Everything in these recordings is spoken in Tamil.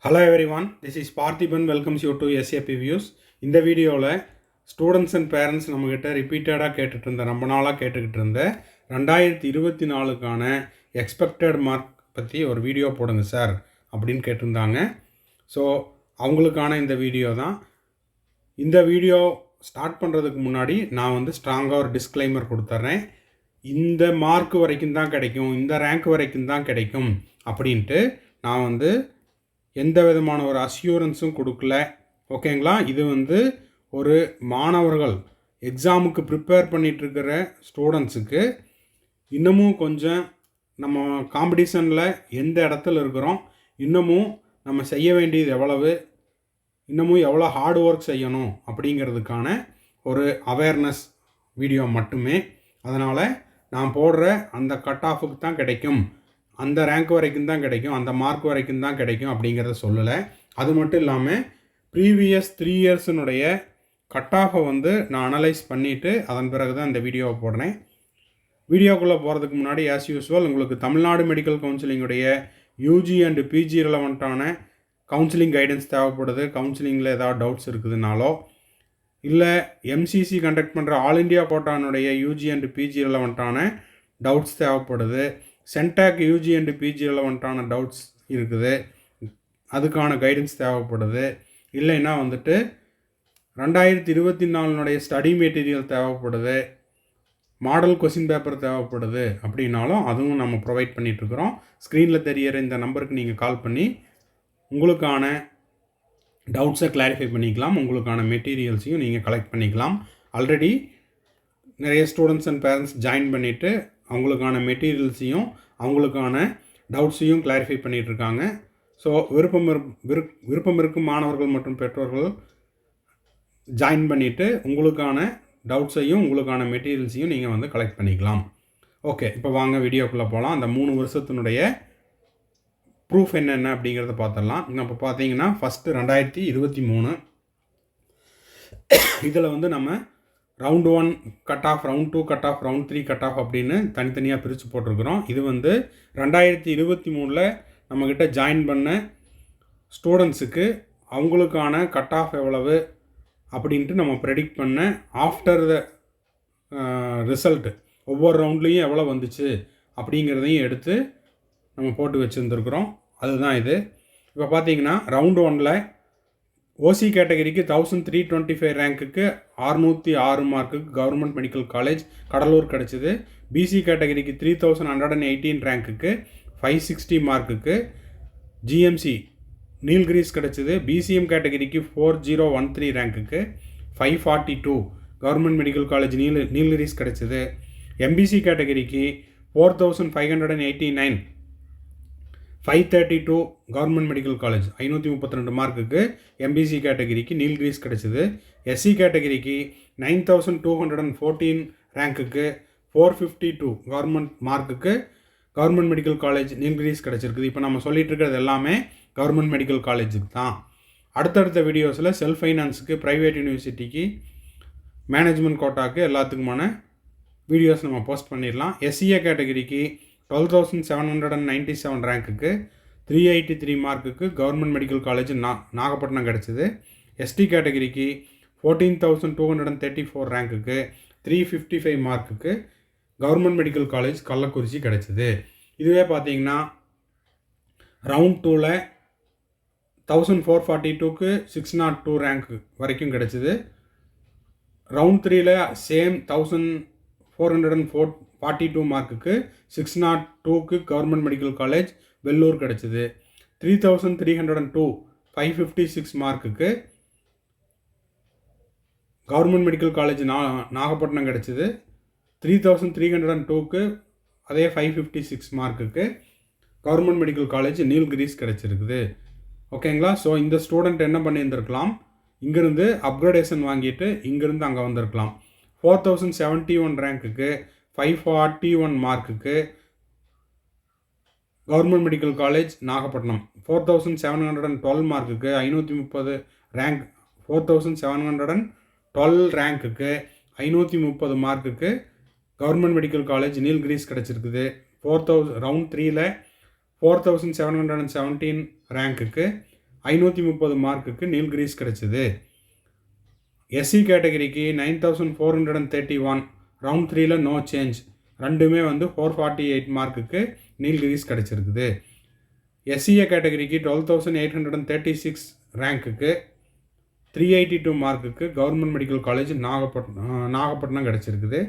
Hello everyone, this is Parthiban welcomes you to SAP Views. இந்த வீடியோவில் ஸ்டூடெண்ட்ஸ் அண்ட் பேரண்ட்ஸ் நம்மக்கிட்ட ரிப்பீட்டடாக கேட்டுட்டு இருந்த ரொம்ப நாளாக கேட்டுக்கிட்டு இருந்த 2024க்கான எக்ஸ்பெக்டட் மார்க் பற்றி ஒரு வீடியோ போடுங்க சார் அப்படின்னு கேட்டிருந்தாங்க. ஸோ அவங்களுக்கான இந்த வீடியோ தான். இந்த வீடியோ ஸ்டார்ட் பண்ணுறதுக்கு முன்னாடி நான் ஸ்ட்ராங்காக ஒரு டிஸ்க்ளைமர் கொடுத்துட்றேன். இந்த மார்க் வரைக்கும் தான் கிடைக்கும், இந்த ரேங்க் வரைக்கும் தான் கிடைக்கும் அப்படின்ட்டு நான் எந்த விதமான ஒரு அஷ்யூரன்ஸும் கொடுக்கல. ஓகேங்களா? இது ஒரு மாணவர்கள் எக்ஸாமுக்கு ப்ரிப்பேர் பண்ணிகிட்ருக்கிற ஸ்டூடெண்ட்ஸுக்கு இன்னமும் கொஞ்சம் நம்ம காம்படிஷனில் எந்த இடத்துல இருக்கிறோம், இன்னமும் நம்ம செய்ய வேண்டியது எவ்வளவு, இன்னமும் எவ்வளோ ஹார்ட் ஒர்க் செய்யணும் அப்படிங்கிறதுக்கான ஒரு அவேர்னஸ் வீடியோ மட்டுமே. அதனால் நான் போடுற அந்த கட் ஆஃபுக்கு தான் கிடைக்கும், அந்த ரேங்க் வரைக்கும் தான் கிடைக்கும், அந்த மார்க் வரைக்கும் தான் கிடைக்கும் அப்படிங்கிறத சொல்லலை. அது மட்டும் இல்லாமல் ப்ரீவியஸ் 3 இயர்ஸினுடைய கட் ஆஃபை நான் அனலைஸ் பண்ணிவிட்டு அதன் பிறகு தான் இந்த வீடியோவை போடுறேன். வீடியோக்குள்ளே போகிறதுக்கு முன்னாடி ஆஸ் யூஸ்வல் உங்களுக்கு தமிழ்நாடு மெடிக்கல் கவுன்சிலிங்குடைய யூஜி அண்டு பிஜி ரிலவெண்ட்டான கவுன்சிலிங் கைடன்ஸ் தேவைப்படுது. கவுன்சிலிங்கில் ஏதாவது டவுட்ஸ் இருக்குதுனாலோ, இல்லை எம்சிசி கண்டக்ட் பண்ணுற ஆல் இண்டியா கோட்டானுடைய யூஜி அண்டு பிஜி ரிலவெண்ட்டான டவுட்ஸ் தேவைப்படுது. சென்டாக் யூஜி அண்டு பிஜி ரிலவெண்ட்டான டவுட்ஸ் இருக்குது, அதுக்கான கைடன்ஸ் தேவைப்படுது. இல்லைன்னா 2024 ஸ்டடி மெட்டீரியல் தேவைப்படுது, மாடல் கொஸ்டின் பேப்பர் தேவைப்படுது அப்படின்னாலும் அதுவும் நம்ம ப்ரொவைட் பண்ணிகிட்ருக்குறோம். ஸ்க்ரீனில் தெரியிற இந்த நம்பருக்கு நீங்கள் கால் பண்ணி உங்களுக்கான டவுட்ஸை கிளாரிஃபை பண்ணிக்கலாம், உங்களுக்கான மெட்டீரியல்ஸையும் நீங்கள் கலெக்ட் பண்ணிக்கலாம். ஆல்ரெடி நிறைய ஸ்டூடெண்ட்ஸ் அண்ட் பேரண்ட்ஸ் ஜாயின் பண்ணிவிட்டு அவங்களுக்கான மெட்டீரியல்ஸையும் அவங்களுக்கான டவுட்ஸையும் கிளாரிஃபை பண்ணிகிட்ருக்காங்க. ஸோ விருப்பம் இருக்கும் மாணவர்கள் மற்றும் பெற்றோர்கள் ஜாயின் பண்ணிவிட்டு உங்களுக்கான டவுட்ஸையும் உங்களுக்கான மெட்டீரியல்ஸையும் நீங்கள் கலெக்ட் பண்ணிக்கலாம். ஓகே, இப்போ வாங்க வீடியோக்குள்ளே போகலாம். அந்த 3 வருஷத்தினுடைய ப்ரூஃப் என்னென்ன அப்படிங்கிறத பார்த்துடலாம். இப்போ பார்த்தீங்கன்னா ஃபஸ்ட்டு 2023 இதில் நம்ம round 1 cut off, round 2 cut off, round 3 cut off அப்படின்னு தனித்தனியாக பிரித்து போட்டிருக்கிறோம். இது 2023 நம்மக்கிட்ட ஜாயின் பண்ண ஸ்டூடெண்ட்ஸுக்கு அவங்களுக்கான கட் ஆஃப் எவ்வளவு அப்படின்ட்டு நம்ம ப்ரெடிக்ட் பண்ண ஆஃப்டர் த ரிசல்ட்டு ஒவ்வொரு ரவுண்ட்லேயும் எவ்வளோ வந்துச்சு அப்படிங்கிறதையும் எடுத்து நம்ம போட்டு வச்சுருந்துருக்குறோம். அதுதான் இது. இப்போ பார்த்தீங்கன்னா ரவுண்ட் 1 ஓசி கேட்டகரிக்கு 1325 ரேங்க்குக்கு 606 மார்க்குக்கு கவர்மெண்ட் மெடிக்கல் காலேஜ் கடலூர் கிடச்சிது. பிசி கேட்டகரிக்கு 3118 ரேங்க்குக்கு 560 மார்க்குக்கு ஜிஎம்சி நீல்கிரிஸ் கிடச்சிது. பிசிஎம் கேட்டகரிக்கு 4013 ரேங்க்குக்கு 542 கவர்மெண்ட் மெடிக்கல் காலேஜ் நீல்கிரிஸ் கிடச்சிது. எம்பிசி கேட்டகரிக்கு 4589 532 கவர்மெண்ட் மெடிக்கல் காலேஜ் 532 மார்க்குக்கு எம்பிசி கேட்டகரிக்கு நீல்கிரிஸ் கிடச்சிது. எஸ்சி கேட்டகரிக்கு 9214 ரேங்க்குக்கு 452 கவர்மெண்ட் மார்க்குக்கு கவர்மெண்ட் மெடிக்கல் காலேஜ் நீல்கிரிஸ் கிடச்சிருக்குது. இப்போ நம்ம சொல்லிகிட்டு இருக்கிறது எல்லாமே கவர்மெண்ட் மெடிக்கல் காலேஜுக்கு தான். அடுத்தடுத்த வீடியோஸில் செல்ஃப் ஃபைனான்ஸுக்கு, ப்ரைவேட் யூனிவர்சிட்டிக்கு, மேனேஜ்மெண்ட் கோட்டாக்கு எல்லாத்துக்குமான வீடியோஸ் நம்ம போஸ்ட் பண்ணிடலாம். எஸ்சிஏ கேட்டகரிக்கு 12797 ரேங்க்குக்கு 383 மார்க்குக்கு கவர்மெண்ட் மெடிக்கல் காலேஜ் நாகப்பட்டினம் கிடச்சிது. எஸ்டி கேட்டகரிக்கு 14234 ரேங்க்குக்கு 355 மார்க்குக்கு கவர்மெண்ட் மெடிக்கல் காலேஜ் கள்ளக்குறிச்சி கிடச்சிது. இதுவே பார்த்தீங்கன்னா ரவுண்ட் 2 1442க்கு 602 ரேங்க் வரைக்கும் கிடச்சிது. ரவுண்ட் 3 சேம் 1442 மார்க்குக்கு 602க்கு கவர்மெண்ட் மெடிக்கல் காலேஜ் வெள்ளூர் கிடச்சிது. 3302 556 மார்க்குக்கு கவர்மெண்ட் மெடிக்கல் காலேஜ் நாகப்பட்டினம் கிடச்சிது. 3302க்கு அதே 556 மார்க்குக்கு கவர்மெண்ட் மெடிக்கல் காலேஜ் நீல்கிரிஸ் கிடச்சிருக்குது. ஓகேங்களா? ஸோ இந்த ஸ்டூடெண்ட் என்ன பண்ணியிருந்திருக்கலாம், இங்கேருந்து அப்கிரேடேஷன் வாங்கிட்டு இங்கேருந்து அங்கே வந்திருக்கலாம். 4071 ரேங்க்குக்கு 541 மார்க்குக்கு கவர்மெண்ட் மெடிக்கல் காலேஜ் நாகப்பட்டினம். 4712 மார்க்குக்கு 530 ரேங்க், 4712 ரேங்க்குக்கு 530 மார்க்குக்கு கவர்மெண்ட் மெடிக்கல் காலேஜ் நீல்கிரிஸ் கிடச்சிருக்குது. ரவுண்ட் 3 4717 ரேங்க்குக்கு 530 மார்க்குக்கு நீல்கிரிஸ் கிடச்சிது. எஸ்சி கேட்டகரிக்கு 9431, ரவுண்ட் 3ல நோ சேஞ்ச், ரெண்டுமே வந்து 448 மார்க்குக்கு நீல்கிரிஸ் கிடச்சிருக்குது. எஸ்சிஏ கேட்டகரிக்கு 12836 ரேங்க்குக்கு 382 மார்க்குக்கு கவர்மெண்ட் மெடிக்கல் காலேஜ் நாகப்பட்டினம் கிடச்சிருக்குது.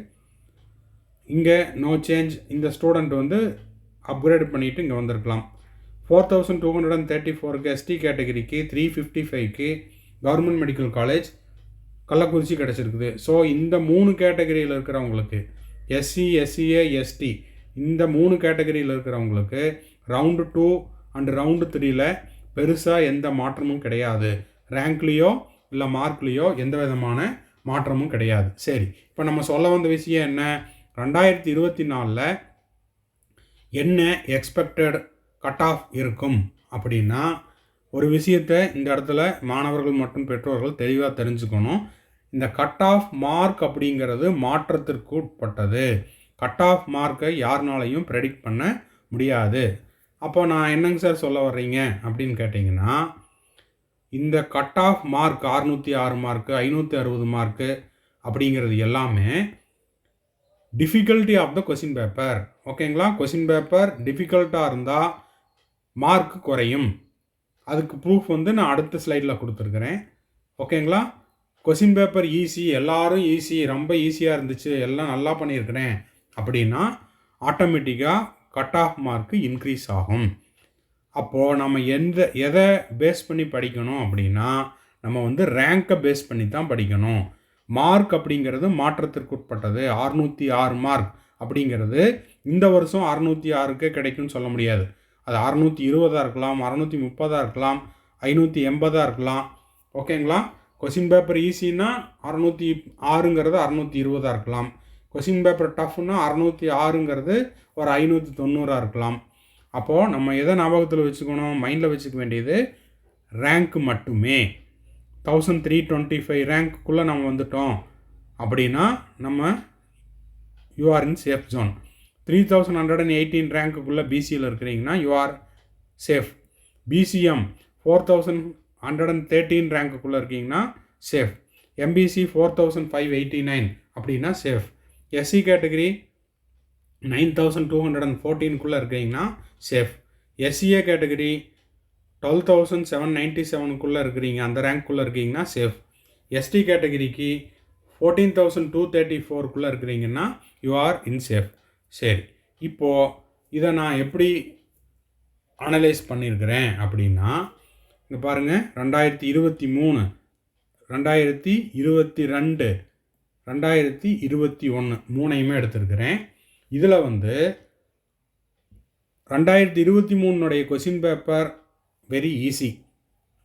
இங்கே நோ சேஞ்ச். இந்த ஸ்டூடெண்ட் வந்து அப்கிரேட் பண்ணிவிட்டு இங்கே வந்திருக்கலாம். 4234க்கு எஸ்டி கேட்டகரிக்கு 355க்கு கவர்மெண்ட் மெடிக்கல் காலேஜ் கள்ளக்குறிச்சி கிடச்சிருக்குது. ஸோ இந்த 3 கேட்டகரியில் இருக்கிறவங்களுக்கு எஸ்சி, எஸ்சிஏ, எஸ்டி இந்த 3 கேட்டகரியில் இருக்கிறவங்களுக்கு ரவுண்டு 2 அண்ட் ரவுண்டு 3ல பெருசாக எந்த மாற்றமும் கிடையாது. ரேங்க்லேயோ இல்லை மார்க்லேயோ எந்த விதமான மாற்றமும் கிடையாது. சரி, இப்போ நம்ம சொல்ல வந்த விஷயம் என்ன? 2024 என்ன எக்ஸ்பெக்டட் கட் ஆஃப் இருக்கும் அப்படின்னா, ஒரு விஷயத்தை இந்த இடத்துல மாணவர்கள் மற்றும் பெற்றோர்கள் தெளிவாக தெரிஞ்சுக்கணும். இந்த கட் ஆஃப் மார்க் அப்படிங்கிறது மாற்றத்திற்கு உட்பட்டது. கட் ஆஃப் மார்க்கை யாருனாலையும் ப்ரெடிக்ட் பண்ண முடியாது. அப்போ நான் என்னங்க சார் சொல்ல வர்றீங்க அப்படின்னு கேட்டிங்கன்னா, இந்த cut off mark 606 mark, 560 mark அப்படிங்கிறது எல்லாமே difficulty of the question paper. ஓகேங்களா? கொஷின் பேப்பர் டிஃபிகல்ட்டாக இருந்தால் மார்க் குறையும். அதுக்கு ப்ரூஃப் வந்து நான் அடுத்த ஸ்லைடில் கொடுத்துருக்குறேன். ஓகேங்களா? கொஷின் பேப்பர் ஈஸி, எல்லோரும் ஈஸி, ரொம்ப ஈஸியாக இருந்துச்சு, எல்லாம் நல்லா பண்ணியிருக்கிறேன் அப்படின்னா ஆட்டோமேட்டிக்காக கட் ஆஃப் மார்க்கு இன்க்ரீஸ் ஆகும். அப்போது நம்ம எதை பேஸ் பண்ணி படிக்கணும் அப்படின்னா, நம்ம வந்து ரேங்கை பேஸ் பண்ணி தான் படிக்கணும். மார்க் அப்படிங்கிறது மாற்றத்திற்கு உட்பட்டது. 606 மார்க் அப்படிங்கிறது இந்த வருஷம் 606க்கே கிடைக்கும்னு சொல்ல முடியாது. அது 620 இருக்கலாம், 630 இருக்கலாம், 580 இருக்கலாம். ஓகேங்களா? கொஷின் பேப்பர் ஈஸின்னா 606ங்கிறது 620 இருக்கலாம். கொஷின் பேப்பர் டஃப்னா 606ங்கிறது ஒரு 590 இருக்கலாம். அப்போது நம்ம எதை ஞாபகத்தில் வச்சுக்கணும்? மைண்டில் வச்சுக்க வேண்டியது ரேங்க் மட்டுமே. 1325 ரேங்க்குள்ளே நம்ம வந்துட்டோம் அப்படின்னா நம்ம you are in safe zone. 3118 ரேங்க்குள்ளே பிசியில் இருக்கிறீங்கன்னா யூ ஆர் சேஃப். பிசிஎம் 4113 ரேங்க்குள்ளே இருக்கீங்கன்னா சேஃப். எம்பிசி 4589 அப்படின்னா சேஃப். எஸ்சி கேட்டகரி 9214 இருக்கிறீங்கன்னா சேஃப். எஸ்சிஏ கேட்டகரி 12797 இருக்கிறீங்க, அந்த ரேங்க்குள்ளே இருக்கீங்கன்னா சேஃப். எஸ்டி கேட்டகரிக்கு 14234 இருக்கிறீங்கன்னா யூ ஆர் இன் சேஃப். சரி, இப்போது இதை நான் எப்படி அனலைஸ் பண்ணியிருக்கிறேன் அப்படின்னா, இங்கே பாருங்கள், 2023, 2022, 2021 மூணையுமே எடுத்திருக்கிறேன். இதில் வந்து 2023 கொஷின் பேப்பர் வெரி ஈஸி.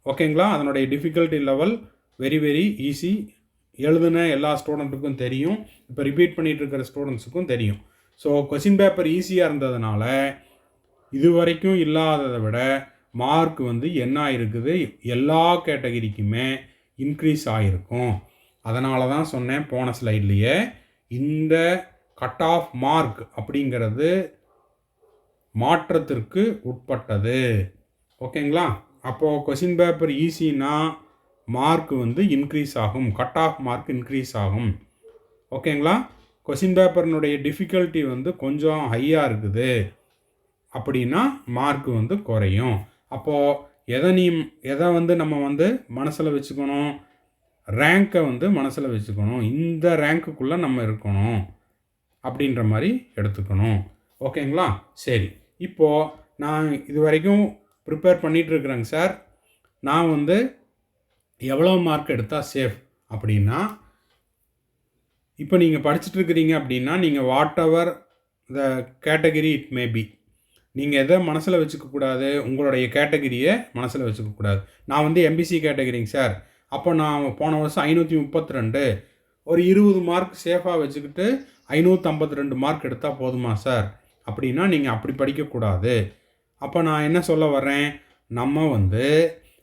ஓகேங்களா? அதனுடைய difficulty level very very easy. எழுதுன எல்லா ஸ்டூடெண்ட்டுக்கும் தெரியும், இப்போ ரிப்பீட் பண்ணிகிட்டு இருக்கிற ஸ்டூடெண்ட்ஸுக்கும் தெரியும். ஸோ கொஷின் பேப்பர் ஈஸியாக இருந்ததுனால இது வரைக்கும் இல்லாததை விட மார்க் வந்து என்ன ஆகிருக்குது, எல்லா கேட்டகரிக்குமே இன்க்ரீஸ் ஆகிருக்கும். அதனால தான் சொன்னேன் போன ஸ்லைட்லேயே, இந்த கட் ஆஃப் மார்க் அப்படிங்கிறது மாற்றத்திற்கு உட்பட்டது. ஓகேங்களா? அப்போது கொஷின் பேப்பர் ஈஸினா மார்க் வந்து இன்க்ரீஸ் ஆகும், கட் ஆஃப் மார்க் இன்க்ரீஸ் ஆகும். ஓகேங்களா? கொஷின் பேப்பர்னுடைய டிஃபிகல்ட்டி வந்து கொஞ்சம் ஹையாக இருக்குது அப்படின்னா மார்க் வந்து குறையும். அப்போது எதை வந்து நம்ம வந்து மனசில் வச்சுக்கணும்? ரேங்க்கை வந்து மனசில் வச்சுக்கணும். இந்த ரேங்க்குள்ளே நம்ம இருக்கணும் அப்படின்ற மாதிரி எடுத்துக்கணும். ஓகேங்களா? சரி, இப்போது நான் இது வரைக்கும் ப்ரிப்பேர் பண்ணிகிட்ருக்குறேங்க சார். நான் வந்து எவ்வளோ மார்க் எடுத்தால் சேஃப் அப்படின்னா, இப்போ நீங்கள் படிச்சுட்ருக்கிறீங்க அப்படின்னா நீங்கள் what ever the category it may be, நீங்கள் எதை மனசில் வச்சுக்கக்கூடாது, உங்களுடைய கேட்டகரியை மனசில் வச்சுக்கக்கூடாது. நான் வந்து எம்பிசி கேட்டகரிங்க சார், அப்போ நான் போன வருஷம் 532, ஒரு 20 மார்க் சேஃபாக வச்சுக்கிட்டு 552 மார்க் எடுத்தால் போதுமா சார் அப்படின்னா நீங்கள் அப்படி படிக்கக்கூடாது. அப்போ நான் என்ன சொல்ல வர்றேன், நம்ம வந்து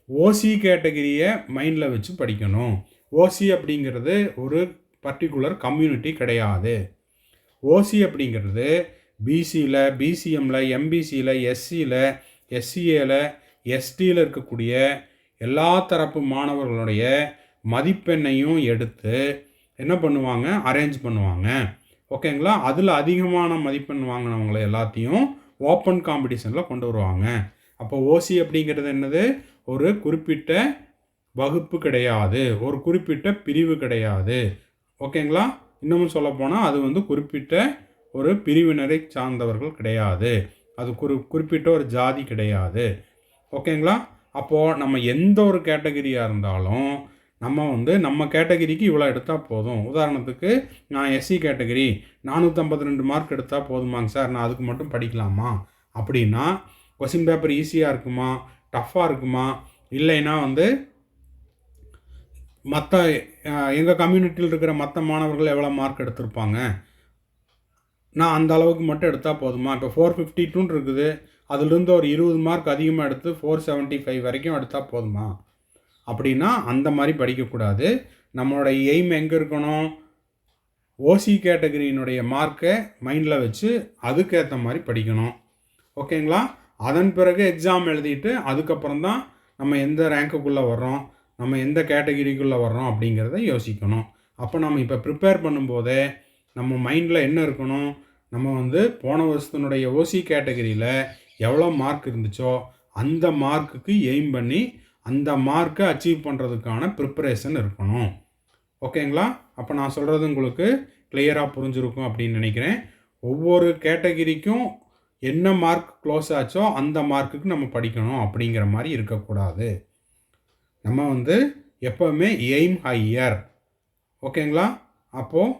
ஓசி கேட்டகரியை மைண்டில் வச்சு படிக்கணும். ஓசி அப்படிங்கிறது ஒரு பர்டிகுலர் கம்யூனிட்டி கிடையாது. ஓசி அப்படிங்கிறது பிசியில், பிசிஎம்மில், எம்பிசியில், எஸ்சியில், எஸ்சிஏவில், எஸ்டியில் இருக்கக்கூடிய எல்லா தரப்பு மாணவர்களுடைய மதிப்பெண்ணையும் எடுத்து என்ன பண்ணுவாங்க, அரேஞ்ச் பண்ணுவாங்க. ஓகேங்களா? அதில் அதிகமான மதிப்பெண் வாங்கினவங்களை எல்லாத்தையும் ஓப்பன் காம்படிஷனில் கொண்டு வருவாங்க. அப்போ ஓசி அப்படிங்கிறது என்னது, ஒரு குறிப்பிட்ட வகுப்பு கிடையாது, ஒரு குறிப்பிட்ட பிரிவு கிடையாது. ஓகேங்களா? இன்னமும் சொல்லப்போனால் அது வந்து குறிப்பிட்ட ஒரு பிரிவினரை சார்ந்தவர்கள் கிடையாது, அது குறிப்பிட்ட ஒரு ஜாதி கிடையாது. ஓகேங்களா? அப்போது நம்ம எந்த ஒரு கேட்டகிரியாக இருந்தாலும் நம்ம வந்து நம்ம கேட்டகிரிக்கு இவ்வளோ எடுத்தால் போதும். உதாரணத்துக்கு நான் எஸ்சி கேட்டகிரி 452 மார்க் எடுத்தால் போதுமாங்க சார், நான் அதுக்கு மட்டும் படிக்கலாமா அப்படின்னா, கொஸ்டின் பேப்பர் ஈஸியாக இருக்குமா, டஃப்பாக இருக்குமா, இல்லைன்னா வந்து மற்ற எங்கள் கம்யூனிட்டியில் இருக்கிற மற்ற மாணவர்கள் எவ்வளோ மார்க் எடுத்திருப்பாங்க, நான் அந்த அளவுக்கு மட்டும் எடுத்தால் போதுமா, இப்போ 452 இருக்குது, அதுலேருந்து ஒரு 20 மார்க் அதிகமாக எடுத்து 475 வரைக்கும் எடுத்தால் போதுமா அப்படின்னா அந்த மாதிரி படிக்கக்கூடாது. நம்மளோட எய்ம் எங்கே இருக்கணும், ஓசி கேட்டகரியினுடைய மார்க்கை மைண்டில் வச்சு அதுக்கேற்ற மாதிரி படிக்கணும். ஓகேங்களா? அதன் பிறகு எக்ஸாம் எழுதிட்டு அதுக்கப்புறம் தான் நம்ம எந்த ரேங்க்குள்ளே வர்றோம், நம்ம எந்த கேட்டகிரிக்குள்ளே வர்றோம் அப்படிங்கிறத யோசிக்கணும். அப்போ நம்ம இப்போ ப்ரிப்பேர் பண்ணும்போதே நம்ம மைண்டில் என்ன இருக்கணும், நம்ம வந்து போன வருஷத்தினுடைய ஓசி கேட்டகிரியில் எவ்வளோ மார்க் இருந்துச்சோ அந்த மார்க்குக்கு எய்ம் பண்ணி அந்த மார்க்கை அச்சீவ் பண்ணுறதுக்கான ப்ரிப்பரேஷன் இருக்கணும். ஓகேங்களா? அப்போ நான் சொல்கிறது உங்களுக்கு கிளியராக புரிஞ்சுருக்கும் அப்படின்னு நினைக்கிறேன். ஒவ்வொரு கேட்டகிரிக்கும் என்ன மார்க் க்ளோஸ் ஆச்சோ அந்த மார்க்குக்கு நம்ம படிக்கணும் அப்படிங்கிற மாதிரி இருக்கக்கூடாது. நம்ம வந்து எப்போவுமே எய்ம் ஹையர். ஓகேங்களா? அப்போது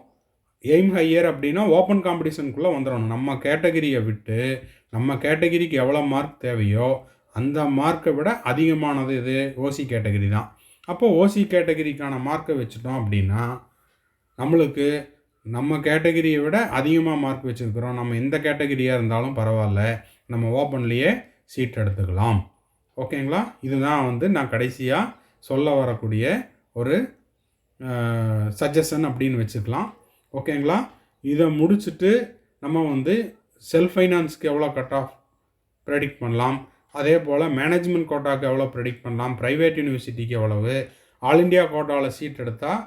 எய்ம் ஹையர் அப்படின்னா ஓப்பன் காம்படிஷனுக்குள்ளே வந்துடணும். நம்ம கேட்டகிரியை விட்டு நம்ம கேட்டகிரிக்கு எவ்வளோ மார்க் தேவையோ அந்த மார்க்கை விட அதிகமானது இது ஓசி கேட்டகிரி தான். அப்போது ஓசி கேட்டகிரிக்கான மார்க்கை வச்சுட்டோம் அப்படின்னா நம்மளுக்கு நம்ம கேட்டகிரியை விட அதிகமாக மார்க் வச்சுருக்கிறோம், நம்ம எந்த கேட்டகிரியாக இருந்தாலும் பரவாயில்ல, நம்ம ஓப்பன்லேயே சீட் எடுத்துக்கலாம். ஓகேங்களா? இதுதான் வந்து நான் கடைசியாக சொல்ல வரக்கூடிய ஒரு சஜஷன் அப்படின்னு வச்சுக்கலாம். ஓகேங்களா? இதை முடிச்சுட்டு நம்ம வந்து செல்ஃப் ஃபைனான்ஸ்க்கு எவ்வளோ கட் ஆஃப் ப்ரெடிக்ட் பண்ணலாம், அதே போல் மேனேஜ்மெண்ட் கோட்டாவுக்கு எவ்வளோ ப்ரெடிக்ட் பண்ணலாம், ப்ரைவேட் யூனிவர்சிட்டிக்கு எவ்வளவு, ஆல் இண்டியா கோட்டாவில் சீட் எடுத்தால்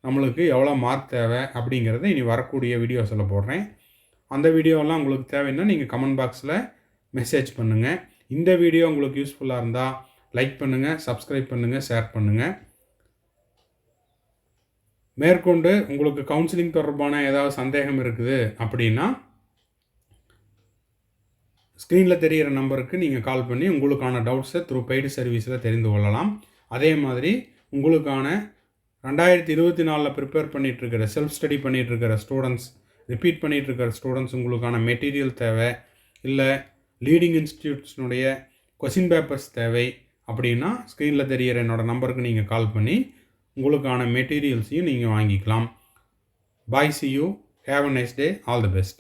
நம்மளுக்கு எவ்வளோ மார்க் தேவை அப்படிங்கிறத இனி வரக்கூடிய வீடியோஸில் போடுறேன். அந்த வீடியோலாம் உங்களுக்கு தேவைன்னா நீங்கள் கமெண்ட் பாக்ஸில் மெசேஜ் பண்ணுங்கள். இந்த வீடியோ உங்களுக்கு யூஸ்ஃபுல்லாக இருந்தால் லைக் பண்ணுங்கள், சப்ஸ்கிரைப் பண்ணுங்கள், ஷேர் பண்ணுங்கள். மேற்கொண்டு உங்களுக்கு கவுன்சிலிங் தொடர்பான ஏதாவது சந்தேகம் இருக்குது அப்படின்னா ஸ்க்ரீனில் தெரிகிற நம்பருக்கு நீங்கள் கால் பண்ணி உங்களுக்கான டவுட்ஸை த்ரூ பெய்டு சர்வீஸில் தெரிந்து கொள்ளலாம். அதே மாதிரி உங்களுக்கான 2024 ப்ரிப்பேர் பண்ணிகிட்ருக்கிற செல்ஃப் ஸ்டடி பண்ணிகிட்ருக்கிற ஸ்டூடெண்ட்ஸ், ரிப்பீட் பண்ணிகிட்ருக்கிற ஸ்டூடெண்ட்ஸ் உங்களுக்கான மெட்டீரியல் தேவை, இல்லை லீடிங் இன்ஸ்டியூட்ஸ்னுடைய கொஸ்டின் பேப்பர்ஸ் தேவை அப்படின்னா ஸ்க்ரீனில் தெரிகிற என்னோடய நம்பருக்கு நீங்கள் கால் பண்ணி உங்களுக்கான மெட்டீரியல்ஸையும் நீங்கள் வாங்கிக்கலாம். பாய், see you, have a nice day, all the best.